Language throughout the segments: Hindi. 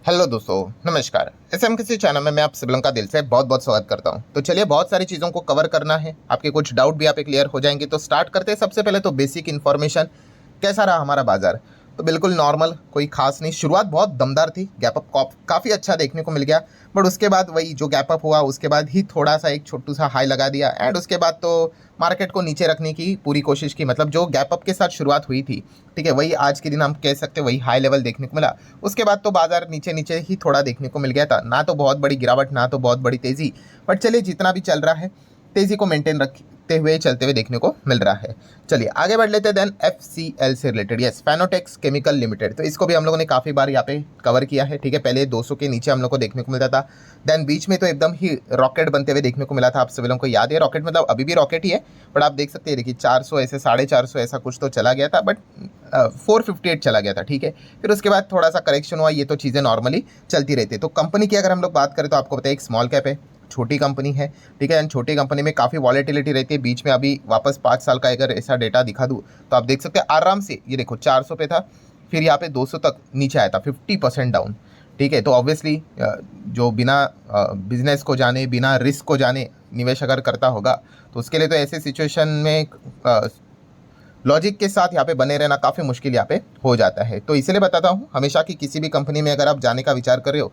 हेलो दोस्तों, नमस्कार। एसएमकेसी चैनल में मैं आप सभी का दिल से बहुत बहुत स्वागत करता हूं। तो चलिए, बहुत सारी चीज़ों को कवर करना है, आपके कुछ डाउट भी यहाँ पे क्लियर हो जाएंगे। तो स्टार्ट करते हैं। सबसे पहले तो बेसिक इन्फॉर्मेशन, कैसा रहा हमारा बाजार। तो बिल्कुल नॉर्मल, कोई खास नहीं। शुरुआत बहुत दमदार थी, गैप अप काफ़ी अच्छा देखने को मिल गया, बट उसके बाद वही जो गैप अप हुआ उसके बाद ही थोड़ा सा एक छोटू सा हाई लगा दिया एंड उसके बाद तो मार्केट को नीचे रखने की पूरी कोशिश की। मतलब जो गैप अप के साथ शुरुआत हुई थी, ठीक है, वही आज के दिन हम कह सकते हैं वही हाई लेवल देखने को मिला। उसके बाद तो बाजार नीचे नीचे ही थोड़ा देखने को मिल गया था, ना तो बहुत बड़ी गिरावट ना तो बहुत बड़ी तेज़ी। बट चलिए, जितना भी चल रहा है तेज़ी को मेंटेन रखते हुए चलते हुए देखने को मिल रहा है। चलिए आगे बढ़ लेते हैं। देन FCL से रिलेटेड, यस, फैनोटेक्स केमिकल लिमिटेड। तो इसको भी हम लोगों ने काफ़ी बार यहाँ पे कवर किया है, ठीक है। पहले 200 के नीचे हम लोग को देखने को मिलता था, देन बीच में तो एकदम ही रॉकेट बनते हुए देखने को मिला था। आप सभी लोगों को याद है रॉकेट, मतलब अभी भी रॉकेट ही है, बट आप देख सकते हैं, देखिए 400 ऐसे 450 ऐसा कुछ तो चला गया था, बट 458 चला गया था, ठीक है। फिर उसके बाद थोड़ा सा करेक्शन हुआ। ये तो चीज़ें नॉर्मली चलती रहती है। तो कंपनी की अगर हम लोग बात करें तो आपको बताइए, एक स्मॉल कैप है, छोटी कंपनी है, ठीक है। एंड छोटी कंपनी में काफ़ी वॉलेटिलिटी रहती है। बीच में अभी वापस 5 साल का अगर ऐसा डेटा दिखा दूँ तो आप देख सकते हैं आराम से, ये देखो 400 पे था, फिर यहाँ पे 200 तक नीचे आया था, 50% डाउन, ठीक है। तो ऑब्वियसली जो बिना बिजनेस को जाने, बिना रिस्क को जाने निवेश अगर करता होगा तो उसके लिए तो ऐसे सिचुएशन में लॉजिक के साथ यहाँ पे बने रहना काफ़ी मुश्किल यहाँ पे हो जाता है। तो इसलिए बताता हूँ हमेशा कि किसी भी कंपनी में अगर आप जाने का विचार कर रहे हो,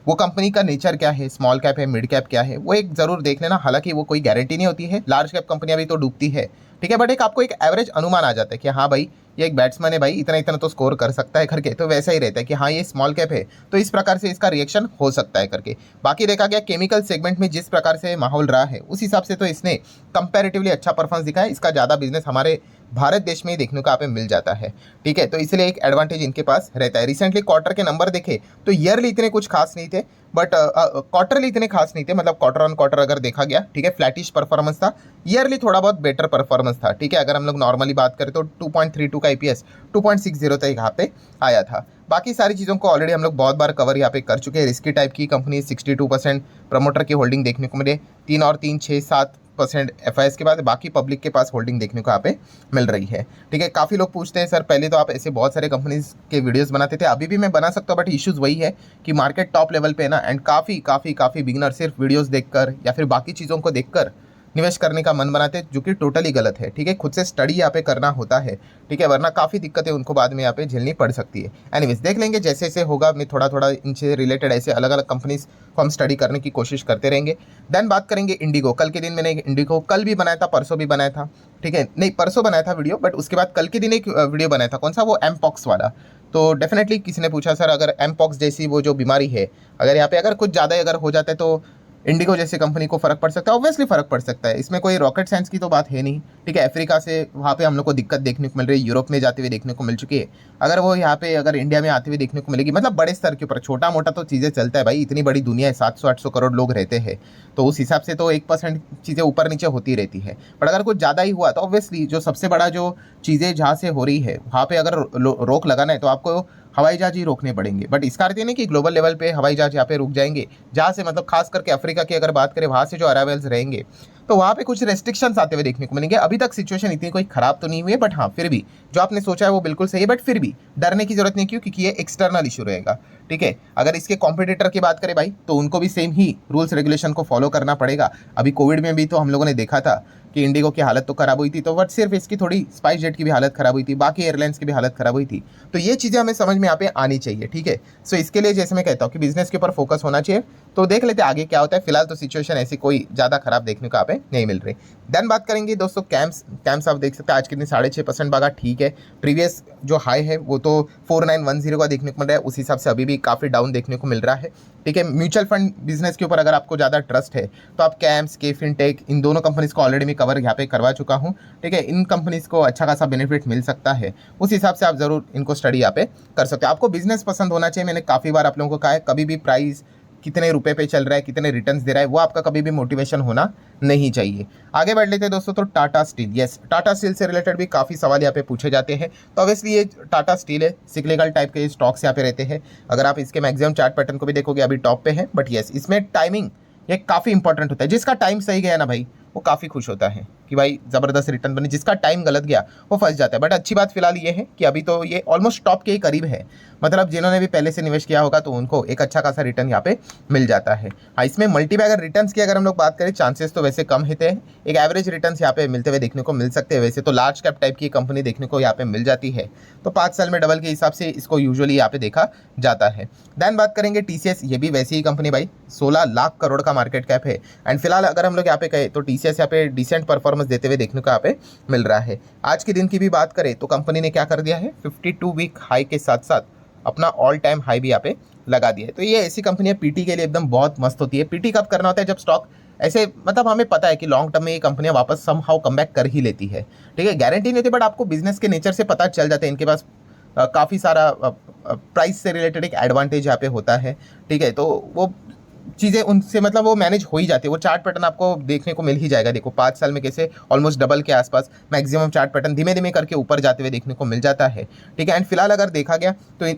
वो कंपनी का नेचर क्या है, स्मॉल कैप है, मिड कैप क्या है, वो एक ज़रूर देख लेना। हालांकि वो कोई गारंटी नहीं होती है, लार्ज कैप कंपनियां भी तो डूबती है, ठीक है। बट एक आपको एक एवरेज अनुमान आ जाता है कि हाँ भाई, ये एक बैट्समैन है भाई, इतना इतना तो स्कोर कर सकता है करके। तो वैसा ही रहता है कि हाँ ये स्मॉल कैप है तो इस प्रकार से इसका रिएक्शन हो सकता है करके। बाकी देखा गया केमिकल सेगमेंट में जिस प्रकार से माहौल रहा है उस हिसाब से तो इसने कंपैरेटिवली अच्छा परफॉर्मेंस दिखा है। इसका ज़्यादा बिजनेस हमारे भारत देश में ही देखने को यहाँ पे मिल जाता है, ठीक है। तो इसलिए एक एडवांटेज इनके पास रहता है। रिसेंटली क्वार्टर के नंबर देखे तो ईयरली इतने कुछ खास नहीं थे, बट क्वार्टरली इतने खास नहीं थे। मतलब क्वार्टर ऑन क्वार्टर अगर देखा गया, ठीक है, फ्लैटिश परफॉर्मेंस था। ईयरली थोड़ा बहुत बेटर परफॉर्मेंस था, ठीक है। अगर हम लोग नॉर्मली बात करें तो 2.32 का EPS 2.60 तक यहाँ पे आया था। बाकी सारी चीज़ों को ऑलरेडी हम लोग बहुत बार कवर यहाँ पे कर चुके हैं। रिस्की टाइप की कंपनी 62% प्रमोटर की होल्डिंग देखने को मिले, 3 और 3 6-7% FIS के बाद बाकी पब्लिक के पास होल्डिंग देखने को यहाँ पे मिल रही है, ठीक है। काफ़ी लोग पूछते हैं सर पहले तो आप ऐसे बहुत सारे कंपनीज के वीडियोस बनाते थे, अभी भी मैं बना सकता हूँ, बट इश्यूज़ वही है कि मार्केट टॉप लेवल पे है ना, एंड काफ़ी बिगिनर सिर्फ वीडियोस देखकर या फिर बाकी चीज़ों को देखकर निवेश करने का मन बनाते हैं, जो कि टोटली गलत है, ठीक है। खुद से स्टडी यहाँ पे करना होता है, ठीक है, वरना काफ़ी दिक्कतें उनको बाद में यहाँ पे झेलनी पड़ सकती है। एनीवेज देख लेंगे जैसे जैसे होगा, मैं थोड़ा थोड़ा इनसे रिलेटेड ऐसे अलग अलग कंपनीज को हम स्टडी करने की कोशिश करते रहेंगे। देन बात करेंगे इंडिगो। कल के दिन मैंने इंडिगो कल भी बनाया था, परसों भी बनाया था, ठीक है, नहीं परसों बनाया था वीडियो, बट उसके बाद कल के दिन एक वीडियो बनाया था। कौन सा? वो एमपॉक्स वाला। तो डेफिनेटली किसी ने पूछा सर अगर एमपॉक्स जैसी वो जो बीमारी है, अगर यहाँ पे अगर कुछ ज़्यादा अगर हो जाता है तो इंडिगो जैसी कंपनी को फर्क पड़ सकता है। ऑब्वियसली फर्क पड़ सकता है, इसमें कोई रॉकेट साइंस की तो बात है नहीं, ठीक है। अफ्रीका से वहाँ पे हम लोग को दिक्कत देखने को मिल रही है, यूरोप में जाते हुए देखने को मिल चुकी है। अगर वो यहाँ पे अगर इंडिया में आते हुए देखने को मिलेगी, मतलब बड़े स्तर के ऊपर, छोटा मोटा तो चीज़ें चलता है भाई, इतनी बड़ी दुनिया है, 700-800 करोड़ लोग रहते हैं, तो उस हिसाब से तो 1% चीज़ें ऊपर नीचे होती रहती है। बट अगर कुछ ज़्यादा ही हुआ तो ऑब्वियसली जो सबसे बड़ा जो चीज़ें जहाँ से हो रही है वहाँ पे अगर रोक लगाना है तो आपको हवाई जहाज ही रोकने पड़ेंगे। बट इसका अर्थ ये नहीं कि ग्लोबल लेवल पे हवाई जहाज यहाँ पे रुक जाएंगे, जहाँ से मतलब खास करके अफ्रीका की अगर बात करें, वहाँ से जो अराइवल्स रहेंगे तो वहाँ पे कुछ रेस्ट्रिक्शंस आते हुए देखने को मिलेंगे। अभी तक सिचुएशन इतनी कोई खराब तो नहीं हुई है, बट हाँ फिर भी जो आपने सोचा है वो बिल्कुल सही है, बट फिर भी डरने की जरूरत नहीं, क्यों? क्योंकि ये एक्सटर्नल इशू रहेगा, ठीक है। अगर इसके कॉम्पिटिटर की बात करें भाई तो उनको भी सेम ही रूल्स रेगुलेशन को फॉलो करना पड़ेगा। अभी कोविड में भी तो हम लोगों ने देखा था कि इंडिगो की हालत तो खराब हुई थी, तो बट सिर्फ इसकी थोड़ी स्पाइस जेट की भी हालत खराब हुई थी, बाकी एयरलाइंस की भी हालत खराब हुई थी। तो ये चीज़ें हमें समझ में यहाँ पे आनी चाहिए, ठीक है। सो इसके लिए जैसे मैं कहता हूँ कि बिजनेस के ऊपर फोकस होना चाहिए। तो देख लेते हैं आगे क्या होता है। फिलहाल तो सिचुएशन ऐसी कोई ज़्यादा खराब देखने को यहाँ पे नहीं मिल रही। देन बात करेंगे दोस्तों कैम्स आप देख सकते हैं आज के दिन 6.5% भागा, ठीक है। प्रीवियस जो हाई है वो तो 4910 का देखने को मिल रहा है, उस हिसाब से अभी भी काफ़ी डाउन देखने को मिल रहा है, ठीक है। म्यूचुअल फंड बिजनेस के ऊपर अगर आपको ज़्यादा ट्रस्ट है तो आप कैम्स के फिनटेक इन दोनों कंपनीज को ऑलरेडी मैं कवर यहाँ पे करवा चुका हूँ, ठीक है। इन कंपनीज को अच्छा खासा बेनिफिट मिल सकता है, उस हिसाब से आप जरूर इनको स्टडी यहाँ पे कर सकते हो। आपको बिजनेस पसंद होना चाहिए। मैंने काफ़ी बार आप लोगों को कहा है, कभी भी प्राइस कितने रुपए पे चल रहा है, कितने रिटर्न्स दे रहा है, वो आपका कभी भी मोटिवेशन होना नहीं चाहिए। आगे बढ़ लेते हैं दोस्तों। तो Tata steel, yes, Tata steel से रिलेटेड भी काफ़ी सवाल यहाँ पे पूछे जाते हैं। तो ऑब्वियसली ये टाटा स्टील है, सिक्लिकल टाइप के स्टॉक्स यहाँ पे रहते हैं। अगर आप इसके मैक्सिमम चार्ट पैटर्न को भी देखोगे अभी टॉप पे है, बट यस इसमें टाइमिंग ये काफ़ी इंपॉर्टेंट होता है। जिसका टाइम सही गया ना भाई वो काफ़ी खुश होता है, कि भाई ज़बरदस्त रिटर्न बने, जिसका टाइम गलत गया वो फंस जाता है। बट अच्छी बात फिलहाल ये है कि अभी तो ये ऑलमोस्ट टॉप के ही करीब है, मतलब जिन्होंने भी पहले से निवेश किया होगा तो उनको एक अच्छा खासा रिटर्न यहाँ पे मिल जाता है। हाँ, इसमें मल्टीबैगर रिटर्न्स की अगर हम लोग बात करें, चांसेस तो वैसे कम होते हैं, एक एवरेज रिटर्न्स यहाँ पे मिलते हुए देखने को मिल सकते हैं। वैसे तो लार्ज कैप टाइप की कंपनी देखने को यहाँ पे मिल जाती है, तो 5 साल में डबल के हिसाब से इसको यूजुअली यहाँ पे देखा जाता है। देन बात करेंगे टीसीएस, ये भी वैसी ही कंपनी भाई, 16 लाख करोड़ का मार्केट कैप है। एंड फिलहाल अगर हम लोग यहाँ पे कहें तो टीसीएस यहाँ पे डिसेंट परफॉर्मेंस देते हुए देखने को यहाँ पे मिल रहा है। आज के दिन की भी बात करें तो कंपनी ने क्या कर दिया है, 52 वीक हाई के साथ साथ अपना ऑल टाइम हाई भी यहाँ पे लगा दिया है। तो ये ऐसी कंपनी है पीटी के लिए एकदम बहुत मस्त होती है। पीटी कब करना होता है, जब स्टॉक ऐसे, मतलब हमें पता है कि लॉन्ग टर्म में ये कंपनियां वापस सम हाउ कम बैक कर ही लेती है, ठीक है, गारंटी नहीं होती, बट आपको बिजनेस के नेचर से पता चल जाता है। इनके पास काफ़ी सारा प्राइस से रिलेटेड एक एडवांटेज यहाँ पे होता है, ठीक है, तो वो चीज़ें उनसे मतलब वो मैनेज हो ही जाती है। वो चार्ट पैटर्न आपको देखने को मिल ही जाएगा। देखो 5 साल में कैसे ऑलमोस्ट डबल के आसपास मैक्सिमम चार्ट पैटर्न धीमे धीमे करके ऊपर जाते हुए देखने को मिल जाता है, ठीक है। एंड फिलहाल अगर देखा गया तो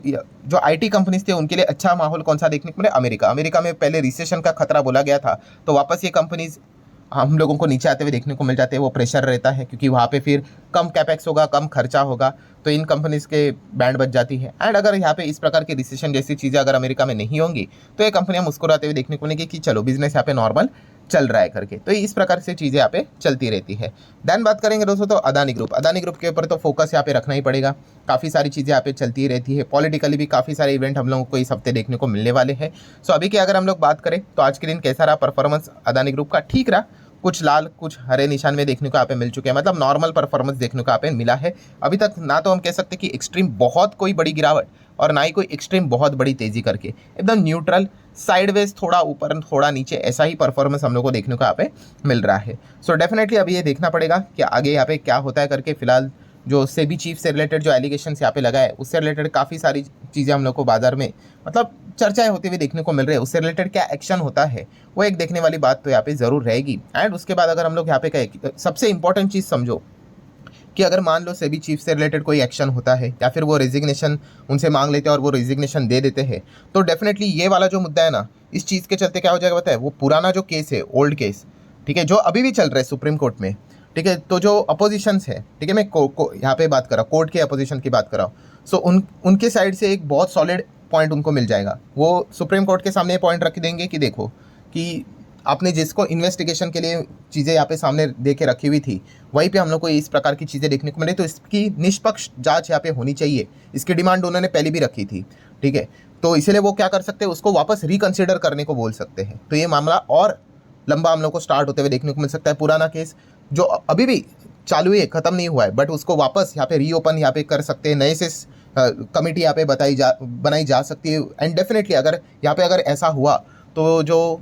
जो आईटी कंपनीज थे उनके लिए अच्छा माहौल कौन सा देखने को मिले, अमेरिका में पहले रिसेशन का खतरा बोला गया था, तो वापस ये कंपनीज हम लोगों को नीचे आते हुए देखने को मिल जाते हैं। वो प्रेशर रहता है क्योंकि वहाँ पे फिर कम कैपेक्स होगा, कम खर्चा होगा, तो इन कंपनीज के बैंड बच जाती है। एंड अगर यहाँ पे इस प्रकार की रिसेशन जैसी चीज़ें अगर अमेरिका में नहीं होंगी तो ये कंपनियां मुस्कुराते हुए देखने को मिलेंगी कि चलो बिजनेस यहाँ पे नॉर्मल चल रहा है करके। तो इस प्रकार से चीज़ें यहाँ पे चलती रहती है। देन बात करेंगे दोस्तों तो अदानी ग्रुप के ऊपर तो फोकस यहाँ पे रखना ही पड़ेगा। काफ़ी सारी चीज़ें यहाँ पे चलती रहती है। पॉलिटिकली भी काफ़ी सारे इवेंट हम लोगों को इस हफ्ते देखने को मिलने वाले हैं। सो अभी की अगर हम लोग बात करें तो आज के दिन कैसा रहा परफॉर्मेंस अदानी ग्रुप का, ठीक रहा, कुछ लाल कुछ हरे निशान में देखने को यहाँ पे मिल चुके हैं, मतलब नॉर्मल परफॉर्मेंस देखने को यहाँ पे मिला है। अभी तक ना तो हम कह सकते कि एक्सट्रीम बहुत कोई बड़ी गिरावट और ना ही कोई एक्सट्रीम बहुत बड़ी तेजी करके, एकदम न्यूट्रल साइडवेज, थोड़ा ऊपर थोड़ा नीचे, ऐसा ही परफॉर्मेंस हम लोग को देखने को यहाँ पे मिल रहा है। सो डेफिनेटली अभी ये देखना पड़ेगा कि आगे यहाँ पे क्या होता है करके। फिलहाल जो सेबी चीफ से रिलेटेड जो एलिगेशन यहाँ पे लगा है उससे रिलेटेड काफ़ी सारी चीज़ें हम लोग को बाजार में मतलब चर्चाएं होती हुई देखने को मिल रही है। उससे रिलेटेड क्या एक्शन होता है वो एक देखने वाली बात तो यहाँ पे ज़रूर रहेगी। एंड उसके बाद अगर हम लोग यहाँ पे कहें, सबसे इंपॉर्टेंट चीज़ समझो कि अगर मान लो सेबी चीफ से रिलेटेड कोई एक्शन होता है या फिर वो रेजिग्नेशन उनसे मांग लेते हैं और वो रेजिग्नेशन दे देते हैं, तो डेफिनेटली ये वाला जो मुद्दा है ना, इस चीज़ के चलते क्या हो जाएगा पता है, वो पुराना जो केस है, ओल्ड केस, ठीक है, जो अभी भी चल रहा है सुप्रीम कोर्ट में, ठीक है, तो जो अपोजिशंस है, ठीक है, मैं यहाँ पे बात कर रहा हूँ, कोर्ट के अपोजिशन की बात कर रहा हूँ। सो उनके साइड से एक बहुत सॉलिड पॉइंट उनको मिल जाएगा। वो सुप्रीम कोर्ट के सामने पॉइंट रख देंगे कि देखो कि आपने जिसको इन्वेस्टिगेशन के लिए चीज़ें यहाँ पे सामने दे के रखी हुई थी, वहीं पे हम लोग को इस प्रकार की चीज़ें देखने को मिले, तो इसकी निष्पक्ष जांच यहाँ पे होनी चाहिए। इसकी डिमांड उन्होंने पहले भी रखी थी, ठीक है, तो इसीलिए वो क्या कर सकते हैं, उसको वापस रिकन्सिडर करने को बोल सकते हैं। तो ये मामला और लंबा हम लोग को स्टार्ट होते हुए देखने को मिल सकता है। पुराना केस जो अभी भी चालू है, ख़त्म नहीं हुआ है, बट उसको वापस यहाँ पे रीओपन यहाँ पे कर सकते हैं, नए से कमेटी यहाँ पे बनाई जा सकती है। एंड डेफिनेटली अगर ऐसा हुआ तो जो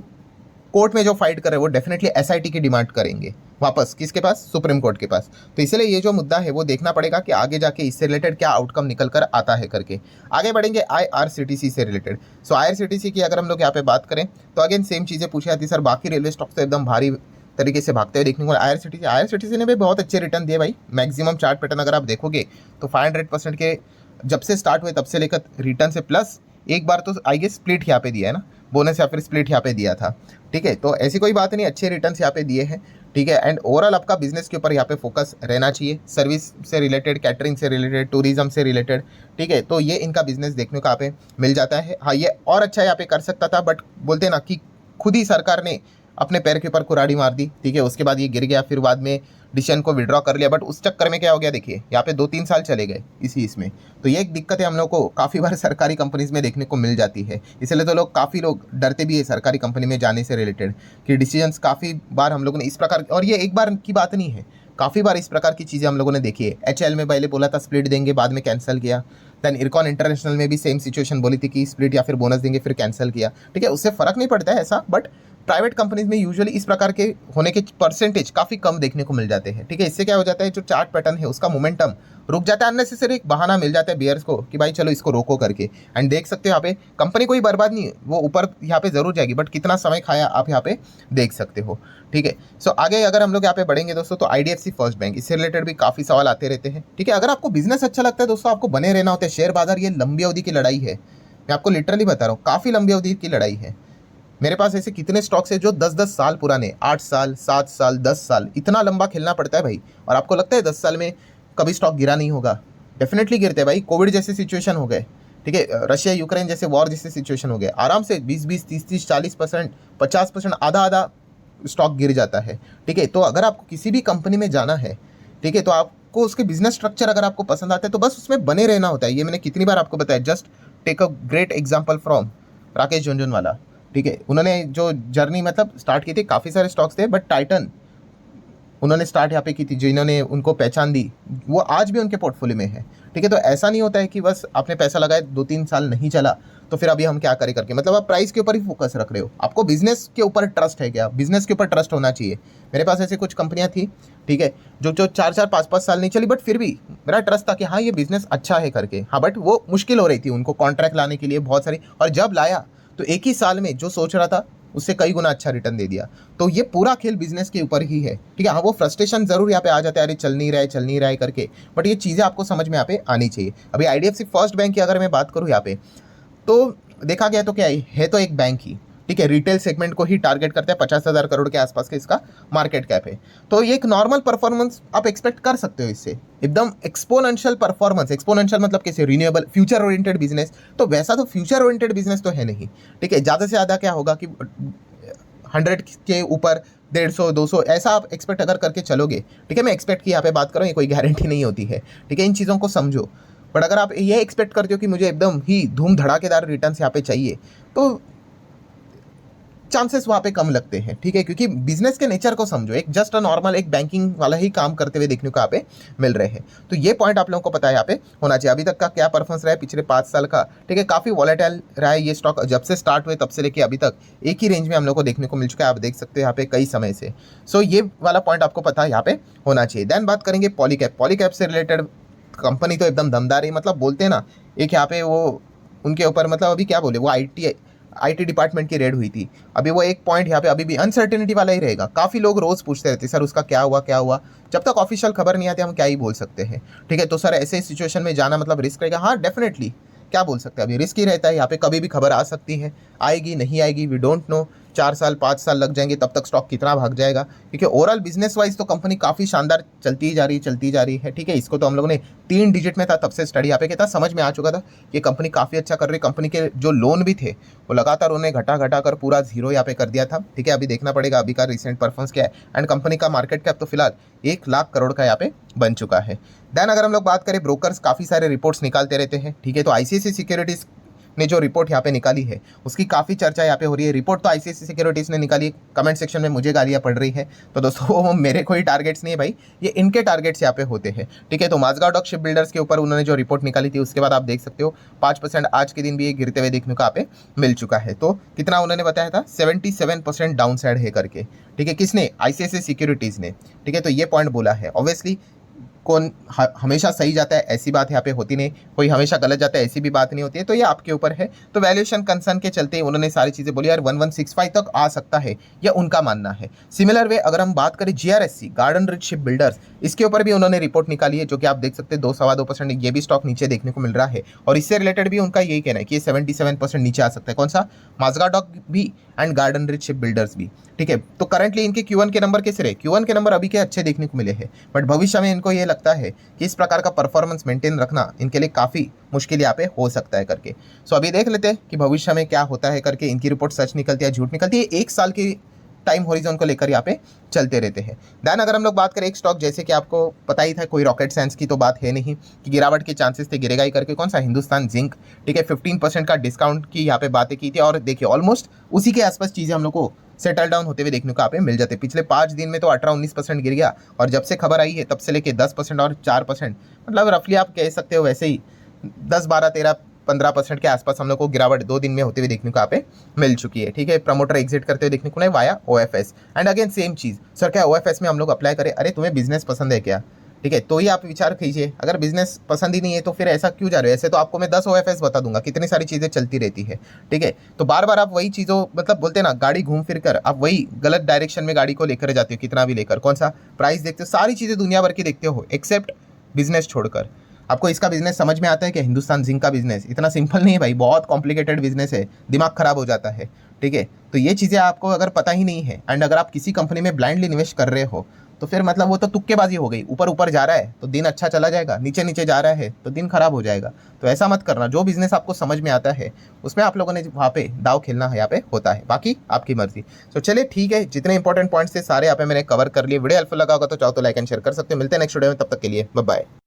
कोर्ट में जो फाइट कर रहे हैं वो डेफिनेटली एसआईटी की डिमांड करेंगे वापस, किसके पास, सुप्रीम कोर्ट के पास। तो इसलिए ये जो मुद्दा है वो देखना पड़ेगा कि आगे जाके इससे रिलेटेड क्या आउटकम निकल कर आता है करके। आगे बढ़ेंगे आईआरसीटीसी से रिलेटेड। सो आईआरसीटीसी की अगर हम लोग यहाँ पे बात करें तो अगेन सेम चीज़ें पूछी जाती है, सर बाकी रेलवे स्टॉक तो एकदम भारी तरीके से भागते हुए देखने को। आईआरसीटीसी ने भी बहुत अच्छे रिटर्न दिए भाई। मैक्सिमम चार्ट पैटर्न अगर आप देखोगे तो 500% के जब से स्टार्ट हुए तब से लेकर रिटर्न से प्लस एक बार तो आई गेस स्प्लिट यहाँ पे दिया है ना, बोनस या फिर स्प्लिट यहाँ पे दिया था, ठीक है, तो ऐसी कोई बात नहीं, अच्छे रिटर्न्स यहाँ पे दिए हैं, ठीक है। एंड ओवरऑल आपका बिजनेस के ऊपर यहाँ पे फोकस रहना चाहिए, सर्विस से रिलेटेड, कैटरिंग से रिलेटेड, टूरिज्म से रिलेटेड, ठीक है, तो ये इनका बिजनेस देखने को यहाँ पे मिल जाता है। हाँ, ये और अच्छा यहाँ पे कर सकता था, बट बोलते ना कि खुद ही सरकार ने अपने पैर के ऊपर कुराड़ी मार दी, ठीक है, उसके बाद ये गिर गया, फिर बाद में डिसीजन को विड्रॉ कर लिया, बट उस चक्कर में क्या हो गया देखिए, यहाँ पे 2-3 साल चले गए इसमें। तो ये एक दिक्कत है हम लोग को काफ़ी बार सरकारी कंपनीज में देखने को मिल जाती है। इसलिए तो काफ़ी लोग डरते भी है सरकारी कंपनी में जाने से रिलेटेड कि डिसीजंस काफ़ी बार हम लोगों ने इस प्रकार, और ये एक बार की बात नहीं है, काफ़ी बार इस प्रकार की चीज़ें हम लोगों ने देखी है। एचएएल में पहले बोला था स्प्लिट देंगे, बाद में कैंसिल किया। देन इरकॉन इंटरनेशनल में भी सेम सिचुएशन बोली थी कि स्प्लिट या फिर बोनस देंगे, फिर कैंसिल किया, ठीक है, उससे फ़र्क नहीं पड़ता है ऐसा, बट प्राइवेट कंपनीज में यूजुअली इस प्रकार के होने के परसेंटेज काफ़ी कम देखने को मिल जाते हैं, ठीक है। इससे क्या हो जाता है, जो चार्ट पैटर्न है उसका मोमेंटम रुक जाता है, अननेसेसरी एक बहाना मिल जाता है बियर्स को कि भाई चलो इसको रोको करके। एंड देख सकते हो यहाँ पे कंपनी कोई बर्बाद नहीं है, वो ऊपर यहाँ पे जरूर जाएगी, बट कितना समय खाया आप यहाँ पे देख सकते हो, ठीक है। सो आगे अगर हम लोग यहाँ पे बढ़ेंगे दोस्तों तो आईडीएफसी फर्स्ट बैंक, इससे रिलेटेड भी काफ़ी सवाल आते रहते हैं, ठीक है। अगर आपको बिजनेस अच्छा लगता है दोस्तों, आपको बने रहना होता है। शेयर बाजार ये लंबी अवधि की लड़ाई है, मैं आपको लिटरली बता रहा हूँ, काफ़ी लंबी अवधि की लड़ाई है। मेरे पास ऐसे कितने स्टॉक्स है जो 10-10 साल पुराने, 8 साल, 7 साल, 10 साल, इतना लंबा खेलना पड़ता है भाई। और आपको लगता है 10 साल में कभी स्टॉक गिरा नहीं होगा? डेफिनेटली गिरते हैं भाई। कोविड जैसे सिचुएशन हो गए, ठीक है, रशिया यूक्रेन जैसे वॉर जैसे सिचुएशन हो गए, आराम से 20-20, 30-30, 40%, 50%, आधा आधा स्टॉक गिर जाता है, ठीक है। तो अगर आपको किसी भी कंपनी में जाना है, ठीक है, तो आपको उसके बिजनेस स्ट्रक्चर अगर आपको पसंद आता है तो बस उसमें बने रहना होता है। ये मैंने कितनी बार आपको बताया। Just take a great example from Rakesh Jhunjhunwala, ठीक है। उन्होंने जो जर्नी मतलब स्टार्ट की थी, काफ़ी सारे स्टॉक्स थे, बट टाइटन उन्होंने स्टार्ट यहाँ पे की थी, जिन्होंने उनको पहचान दी, वो आज भी उनके पोर्टफोलियो में है, ठीक है। तो ऐसा नहीं होता है कि बस आपने पैसा लगाया 2-3 साल नहीं चला तो फिर अभी हम क्या करें करके, मतलब आप प्राइस के ऊपर ही फोकस रख रहे हो। आपको बिजनेस के ऊपर ट्रस्ट है क्या? बिजनेस के ऊपर ट्रस्ट होना चाहिए। मेरे पास ऐसे कुछ कंपनियां थी, ठीक है, जो 4-4, 5-5 साल नहीं चली, बट फिर भी मेरा ट्रस्ट था कि हाँ ये बिजनेस अच्छा है करके। हाँ, बट वो मुश्किल हो रही थी उनको कॉन्ट्रैक्ट लाने के लिए बहुत सारी, और जब लाया तो एक ही साल में जो सोच रहा था उससे कई गुना अच्छा रिटर्न दे दिया। तो ये पूरा खेल बिजनेस के ऊपर ही है, ठीक है। हाँ, वो फ्रस्ट्रेशन जरूर यहाँ पे आ जाता है, अरे चल नहीं रहा है करके, बट ये चीज़ें आपको समझ में यहाँ पे आनी चाहिए। अभी IDFC फर्स्ट बैंक की अगर मैं बात करूँ यहाँ पे, तो देखा गया तो क्या है तो एक बैंक ही, ठीक है, रिटेल सेगमेंट को ही टारगेट करता है, 50,000 करोड़ के आसपास के इसका मार्केट कैप है। तो ये एक नॉर्मल परफॉर्मेंस आप एक्सपेक्ट कर सकते हो इससे, एकदम एक्सपोनेंशियल परफॉर्मेंस। एक्सपोनेंशियल मतलब कैसे? Renewable, future oriented business. तो वैसा तो फ्यूचर ओरिएंटेड बिजनेस तो है नहीं, ठीक है। ज़्यादा से ज़्यादा क्या होगा कि 100 के ऊपर 150-200 ऐसा आप एक्सपेक्ट अगर करके चलोगे, ठीक है। मैं एक्सपेक्ट की यहाँ पे बात करूँ, ये कोई गारंटी नहीं होती है, ठीक है। इन चीज़ों को समझो। बट अगर आप ये एक्सपेक्ट करते हो कि मुझे एकदम ही धूम धड़ाकेदार रिटर्न्स यहाँ पे चाहिए, तो चांसेस वहाँ पे कम लगते हैं, ठीक है, क्योंकि बिजनेस के नेचर को समझो। एक जस्ट अ नॉर्मल एक बैंकिंग वाला ही काम करते हुए देखने को यहाँ पे मिल रहे हैं। तो ये पॉइंट आप लोगों को पता है यहाँ पे होना चाहिए। अभी तक का क्या परफॉर्मेंस रहा है पिछले 5 साल का, ठीक है, काफ़ी वॉलेटाइल रहा है ये स्टॉक। जब से स्टार्ट हुए तब से लेके अभी तक एक ही रेंज में हम लोग को देखने को मिल चुका है, आप देख सकते हो यहाँ पे कई समय से। सो ये वाला पॉइंट आपको पता है यहाँ पे होना चाहिए। देन बात करेंगे पॉलीकैब। पॉलीकैब से रिलेटेड कंपनी तो एकदम दमदार है, मतलब बोलते हैं ना, एक यहाँ पे वो उनके ऊपर मतलब अभी क्या बोले, वो आईटी डिपार्टमेंट की रेड हुई थी। अभी वो एक पॉइंट यहाँ पे अभी भी अनसर्टेनिटी वाला ही रहेगा। काफ़ी लोग रोज़ पूछते रहते सर उसका क्या हुआ क्या हुआ। जब तक ऑफिशियल खबर नहीं आती हम क्या ही बोल सकते हैं, ठीक है। तो सर ऐसे सिचुएशन में जाना मतलब रिस्क रहेगा। हाँ डेफिनेटली, क्या बोल सकते हैं, अभी रिस्क ही रहता है यहाँ पे। कभी भी खबर आ सकती है, आएगी नहीं आएगी वी डोंट नो। 4 साल 5 साल लग जाएंगे, तब तक स्टॉक कितना भाग जाएगा, क्योंकि ओवरऑल बिजनेस वाइज तो कंपनी काफ़ी शानदार चलती ही जा रही है, ठीक है। इसको तो हम लोगों ने 3 डिजिट में था तब से स्टडी यहाँ पे किया था, समझ में आ चुका था कि कंपनी काफ़ी अच्छा कर रही है। कंपनी के जो लोन भी थे वो लगातार उन्हें घटा कर पूरा जीरो यहाँ पे कर दिया था, ठीक है। अभी देखना पड़ेगा अभी का रिसेंट परफॉर्मेंस क्या है। एंड कंपनी का मार्केट कैप तो फिलहाल 1 लाख करोड़ का यहाँ पे बन चुका है। देन अगर हम लोग बात करें, ब्रोकर्स काफ़ी सारे रिपोर्ट्स निकालते रहते हैं, ठीक है। तो ICICI सिक्योरिटीज़ ने जो रिपोर्ट यहाँ पे निकाली है उसकी काफ़ी चर्चा यहाँ पे हो रही है। रिपोर्ट तो ICICI सिक्योरिटीज़ ने निकाली है, कमेंट सेक्शन में मुझे गालियाँ पड़ रही है, तो दोस्तों वो मेरे कोई टारगेट्स नहीं है भाई, ये इनके टारगेट्स यहाँ पे होते हैं, ठीक है। तो माझगांव डॉक शिप बिल्डर्स के ऊपर उन्होंने जो रिपोर्ट निकाली थी उसके बाद आप देख सकते हो 5% आज के दिन भी ये गिरते हुए देखने को यहाँ पे मिल चुका है। तो कितना उन्होंने बताया था, 77% डाउन साइड है करके, ठीक है। किसने? ICICI सिक्योरिटीज़ ने, ठीक है। तो ये पॉइंट बोला है। ऑब्वियसली कौन हमेशा सही जाता है ऐसी बात यहाँ पे होती नहीं, कोई हमेशा गलत जाता है ऐसी भी बात नहीं होती है, तो ये आपके ऊपर है। तो वैल्यूएशन कंसर्न के चलते उन्होंने सारी चीज़ें बोली यार 1165 तक आ सकता है, यह उनका मानना है। सिमिलर वे अगर हम बात करें GRSC garden rich ship builders, इसके ऊपर भी उन्होंने रिपोर्ट निकाली है, जो कि आप देख सकते हैं 2-2.25% ये भी स्टॉक नीचे देखने को मिल रहा है। और इससे रिलेटेड भी उनका यही कहना है कि ये 77% नीचे आ सकता है। कौन सा? माझगांव डॉक भी and garden rich ship builders भी, ठीक है। तो करंटली इनके Q1 के नंबर कैसे रहे? Q1 के नंबर अभी के अच्छे देखने को मिले हैं, बट भविष्य में इनको ये लगता है कि इस प्रकार का परफॉर्मेंस मेंटेन रखना इनके लिए काफ़ी मुश्किल यहाँ पे हो सकता है करके। सो अभी देख लेते हैं कि भविष्य में क्या होता है करके। इनकी रिपोर्ट सच निकलती है झूठ निकलती है, 1 साल की टाइम होरिजन को लेकर यहाँ पे चलते रहते हैं। देन अगर हम लोग बात करें एक स्टॉक, जैसे कि आपको पता ही था, कोई रॉकेट साइंस की तो बात है नहीं कि गिरावट के चांसेस थे, गिरेगा ही करके। कौन सा? हिंदुस्तान जिंक, ठीक है। 15% का डिस्काउंट की यहाँ पे बातें की थी, और देखिए ऑलमोस्ट उसी के आसपास चीज़ें हम लोग को सेटल डाउन होते हुए देखने को यहाँ पे मिल जाते। पिछले 5 दिन में तो 18-19% गिर गया, और जब से खबर आई है तब से लेके 10% और 4%, मतलब रफली आप कह सकते हो वैसे ही 10-12-13-15% के आसपास हम लोग को गिरावट 2 दिन में होते हुए देखने को यहाँ पे मिल चुकी है, ठीक है। प्रमोटर एग्जिट करते हुए देखने को नहीं via OFS। And again same cheese, sir क्या OFS में हम लोग अप्लाई करें? अरे तुम्हें बिजनेस पसंद है क्या, ठीक है, तो ही आप विचार कीजिए। अगर बिजनेस पसंद ही नहीं है तो फिर ऐसा क्यों जा रहे हो? ऐसे तो आपको मैं 10 OFS बता दूंगा, कितनी सारी चीज़ें चलती रहती है, ठीक है। तो बार बार आप वही चीज़ों, मतलब बोलते हैं ना, गाड़ी घूम फिर कर आप वही गलत डायरेक्शन में गाड़ी को लेकर जाते हो, कितना भी लेकर। कौन सा? प्राइस देखते हो, सारी चीज़ें दुनिया भर की देखते हो एक्सेप्ट बिजनेस छोड़कर। आपको इसका बिजनेस समझ में आता है कि हिंदुस्तान जिंक का बिजनेस इतना सिंपल नहीं है भाई, बहुत कॉम्प्लिकेटेड बिजनेस है, दिमाग खराब हो जाता है। ठीक है, तो ये चीज़ें आपको अगर पता ही नहीं है एंड अगर आप किसी कंपनी में ब्लाइंडली इन्वेस्ट कर रहे हो तो फिर मतलब वो तो तुक्केबाजी हो गई। ऊपर ऊपर जा रहा है तो दिन अच्छा चला जाएगा, नीचे नीचे जा रहा है तो दिन खराब हो जाएगा। तो ऐसा मत करना, जो बिजनेस आपको समझ में आता है उसमें आप लोगों ने वहाँ पे दाव खेलना है, यहाँ पे होता है, बाकी आपकी मर्जी। तो चलिए ठीक है, जितने इंपॉर्टेंट पॉइंट्स थे सारे यहाँ पे मैंने कवर कर लिए। वीडियो हेल्पफुल लगा होगा तो चाहो तो लाइक एंड शेयर कर सकते हो। मिलते हैं नेक्स्ट वीडियो में, तब तक के लिए बाय बाय।